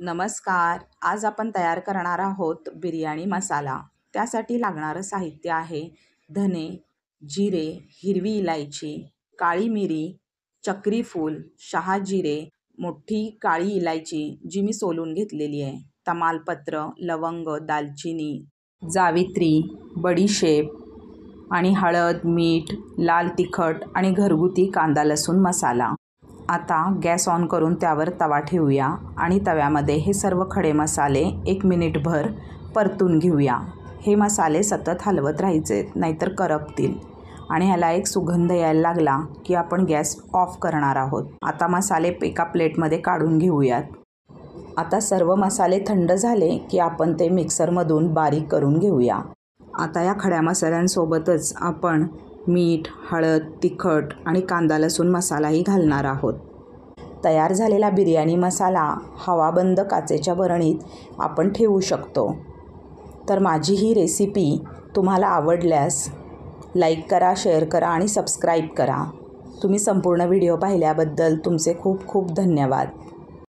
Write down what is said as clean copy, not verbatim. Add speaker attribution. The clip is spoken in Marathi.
Speaker 1: नमस्कार. आज आपण तयार करणार आहोत बिर्याणी मसाला. त्यासाठी लागणारं साहित्य आहे धने, जिरे, हिरवी इलायची, काळी मिरी, चक्री फूल, शहाजिरे, मोठी काळी इलायची जी मी सोलून घेतलेली आहे, तमालपत्र, लवंग, दालचिनी, जावित्री, बडीशेप आणि हळद, मीठ, लाल तिखट आणि घरगुती कांदा लसूण मसाला. आता गॅस ऑन करून त्यावर तवा ठेवूया आणि तव्यामध्ये हे सर्व खडे मसाले 1 मिनिटभर परतून घेऊया. हे मसाले सतत हलवत राहायचे, नाहीतर करपतील आणि ह्याला एक सुगंध यायला लागला की आपण गॅस ऑफ करणार आहोत. आता मसाले एका प्लेटमध्ये काढून घेऊयात. आता सर्व मसाले थंड झाले की आपण ते मिक्सरमधून बारीक करून घेऊया. आता या खड्या मसाल्यांसोबतच आपण मीठ, हळद, तिखट आणि कांदा लसूण मसालाही घालणार आहोत. तयार झालेला बिर्याणी मसाला हवाबंद काचेच्या बरणीत आपण ठेवू शकतो. तर माझी ही रेसिपी तुम्हाला आवडल्यास लाईक करा, शेअर करा आणि सबस्क्राईब करा. तुम्ही संपूर्ण व्हिडिओ पाहिल्याबद्दल तुमचे खूप खूप धन्यवाद.